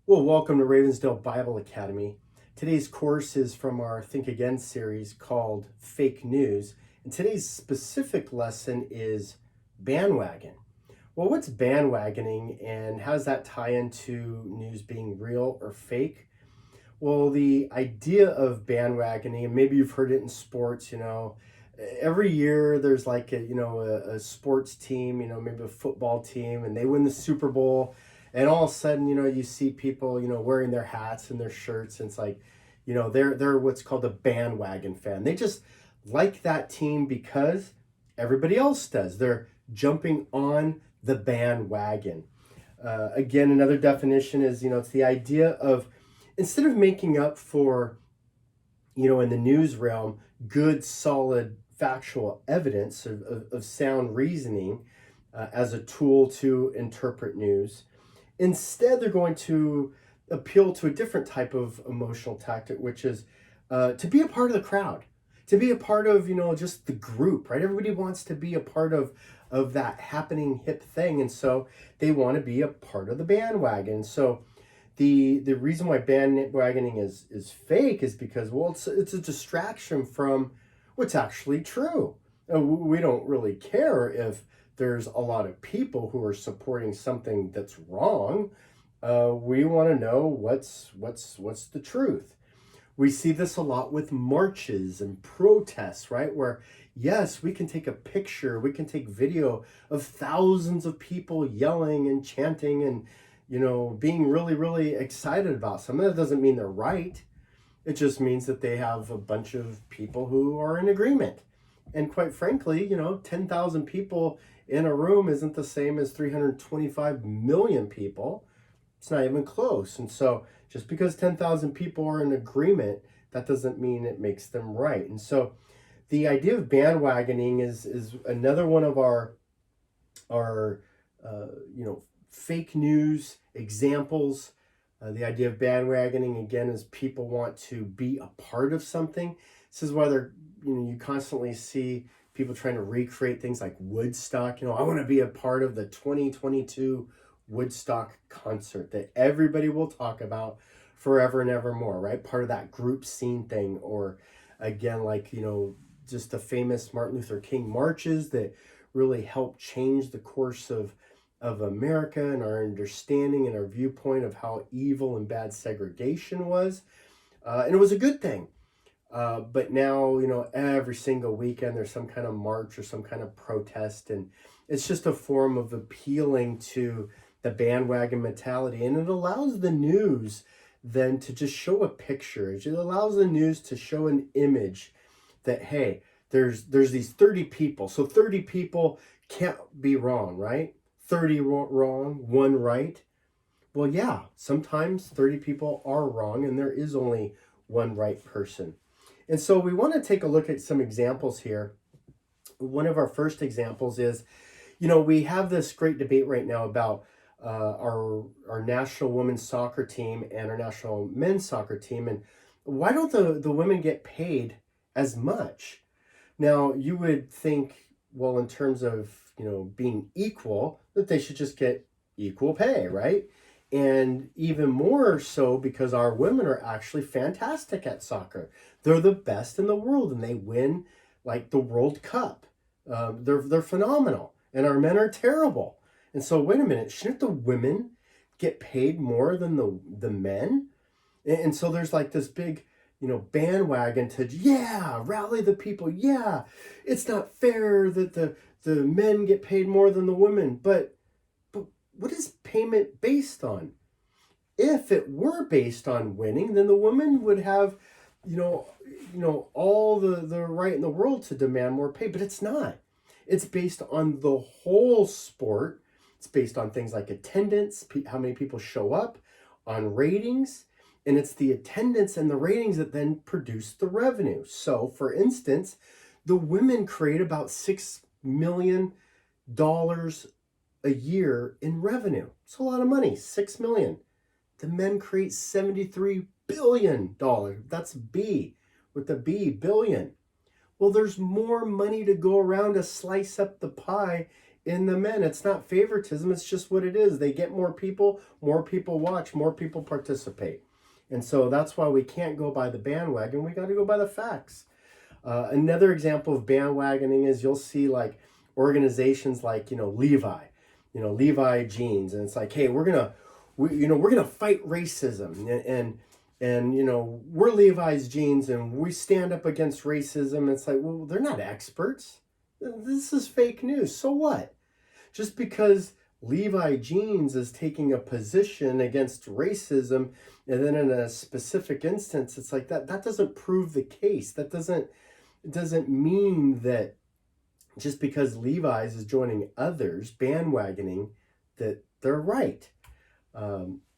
Well, welcome to Ravensdale Bible Academy. Today's course is from our Think Again series called Fake News. And today's specific lesson is bandwagon. Well, what's bandwagoning and how does that tie into news being real or fake? Well, the idea of bandwagoning, and maybe you've heard it in sports, every year there's like a sports team, maybe a football team, and they win the Super Bowl. And all of a sudden, you see people, wearing their hats and their shirts. And it's like, they're what's called a bandwagon fan. They just like that team because everybody else does. They're jumping on the bandwagon. Again, another definition is, it's the idea of instead of making up for, in the news realm, good, solid, factual evidence of sound reasoning as a tool to interpret news, instead they're going to appeal to a different type of emotional tactic, which is to be a part of the crowd, to be a part of, just the group, right? Everybody wants to be a part of that happening hip thing. And so they want to be a part of the bandwagon. So the reason why bandwagoning is fake is because, well, it's a distraction from what's actually true. We don't really care if there's a lot of people who are supporting something that's wrong. We want to know what's the truth. We see this a lot with marches and protests, right? Where, yes, we can take a picture, we can take video of thousands of people yelling and chanting and, being really, really excited about something. That doesn't mean they're right. It just means that they have a bunch of people who are in agreement. And quite frankly, 10,000 people in a room isn't the same as 325 million people. It's not even close. And so just because 10,000 people are in agreement, that doesn't mean it makes them right. And so the idea of bandwagoning is another one of our fake news examples. The idea of bandwagoning, again, is people want to be a part of something. This is why you constantly see people trying to recreate things like Woodstock. I want to be a part of the 2022 Woodstock concert that everybody will talk about forever and ever more, right? Part of that group scene thing. Or again, like, just the famous Martin Luther King marches that really helped change the course of America and our understanding and our viewpoint of how evil and bad segregation was. And it was a good thing. But now, every single weekend there's some kind of march or some kind of protest. And it's just a form of appealing to the bandwagon mentality. And it allows the news then to just show a picture. It allows the news to show an image that, hey, there's these 30 people. So 30 people can't be wrong, right? 30 wrong, one right. Well, yeah, sometimes 30 people are wrong and there is only one right person. And so we want to take a look at some examples here. One of our first examples is, we have this great debate right now about our national women's soccer team and our national men's soccer team. And why don't the women get paid as much? Now, you would think, well, in terms of, being equal, that they should just get equal pay, right? And even more so because our women are actually fantastic at soccer. They're the best in the world and they win like the World Cup. They're phenomenal. And our men are terrible. And so, wait a minute, shouldn't the women get paid more than the men? And so there's like this big, bandwagon to, yeah, rally the people. Yeah, it's not fair that the men get paid more than the women. But what is payment based on? If it were based on winning, then the women would have, all the right in the world to demand more pay. But it's not. It's based on the whole sport. It's based on things like attendance, how many people show up, on ratings. And it's the attendance and the ratings that then produce the revenue. So, for instance, the women create about $6 million a year in revenue. It's a lot of money, $6 million. The men create $73 billion. That's B with the B, billion. Well, there's more money to go around to slice up the pie in the men. It's not favoritism, it's just what it is. They get more people watch, more people participate. And so that's why we can't go by the bandwagon. We got to go by the facts. Another example of bandwagoning is you'll see like organizations like, Levi jeans. And it's like, hey, we're going to fight racism. And we're Levi's jeans and we stand up against racism. It's like, well, they're not experts. This is fake news. So what? Just because Levi jeans is taking a position against racism, and then in a specific instance, it's like that doesn't prove the case. That doesn't mean that just because Levi's is joining others, bandwagoning, that they're right.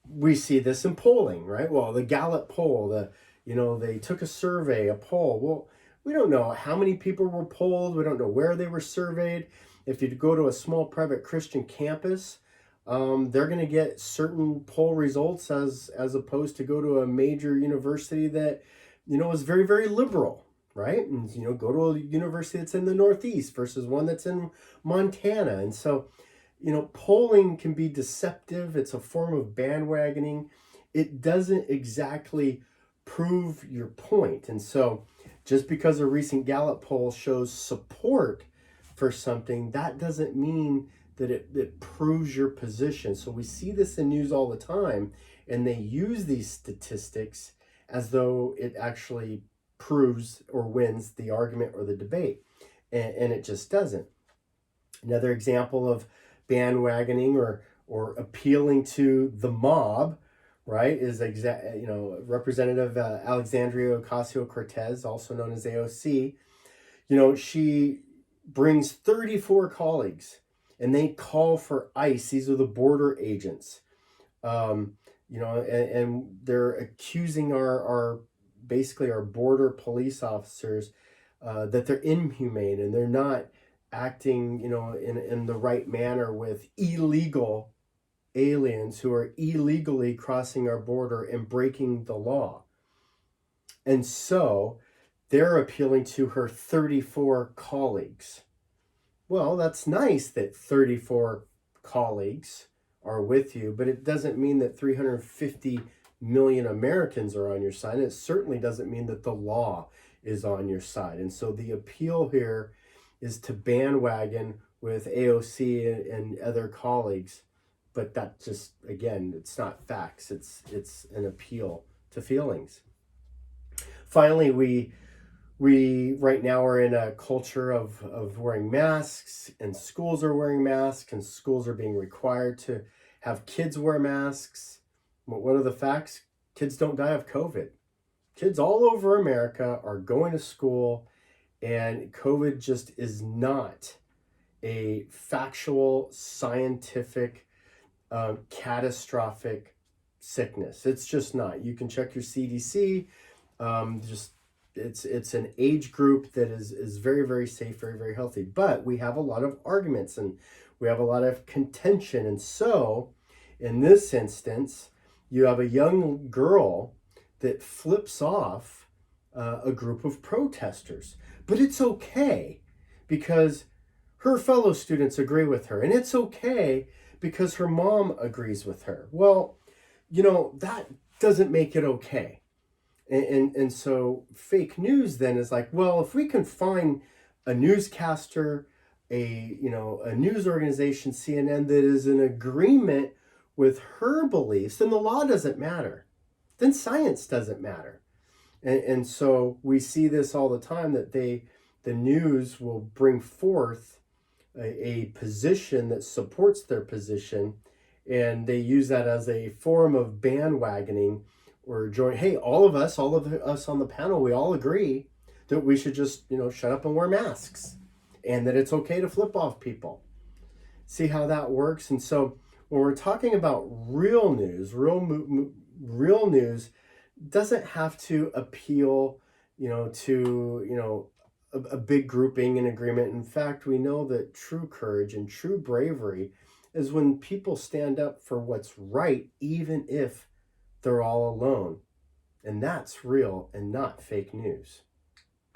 We see this in polling, right? Well, the Gallup poll, they took a survey, a poll. Well, we don't know how many people were polled. We don't know where they were surveyed. If you go to a small private Christian campus, they're going to get certain poll results as opposed to go to a major university that, is very, very liberal, right? And, go to a university that's in the Northeast versus one that's in Montana. And so, polling can be deceptive. It's a form of bandwagoning. It doesn't exactly prove your point. And so just because a recent Gallup poll shows support for something, that doesn't mean that it proves your position. So we see this in news all the time, and they use these statistics as though it actually proves or wins the argument or the debate. And it just doesn't. Another example of bandwagoning or appealing to the mob, right, is Representative Alexandria Ocasio-Cortez, also known as AOC. She brings 34 colleagues, and they call for ICE. These are the border agents, and they're accusing our border police officers that they're inhumane and they're not acting, in the right manner with illegal aliens who are illegally crossing our border and breaking the law. And so they're appealing to her 34 colleagues. Well, that's nice that 34 colleagues are with you, but it doesn't mean that 350 million Americans are on your side. It certainly doesn't mean that the law is on your side. And so the appeal here is to bandwagon with AOC and other colleagues. But that just, again, it's not facts. It's an appeal to feelings. Finally, we right now are in a culture of wearing masks, and schools are wearing masks, and schools are being required to have kids wear masks. What are the facts? Kids don't die of COVID. Kids all over America are going to school, and COVID just is not a factual, scientific, catastrophic sickness. It's just not. You can check your CDC. It's an age group that is very, very safe, very, very healthy. But we have a lot of arguments and we have a lot of contention. And so in this instance, you have a young girl that flips off a group of protesters. But it's okay because her fellow students agree with her. And it's okay because her mom agrees with her. Well, that doesn't make it okay. And so fake news then is like, well, if we can find a newscaster, a news organization, CNN, that is in agreement with her beliefs, then the law doesn't matter. Then science doesn't matter. And so we see this all the time, that the news will bring forth a position that supports their position, and they use that as a form of bandwagoning or join. Hey, all of us on the panel, we all agree that we should just, shut up and wear masks, and that it's okay to flip off people. See how that works? And so when we're talking about real news, real news doesn't have to appeal, to, a big grouping in agreement. In fact, we know that true courage and true bravery is when people stand up for what's right, even if they're all alone. And that's real and not fake news.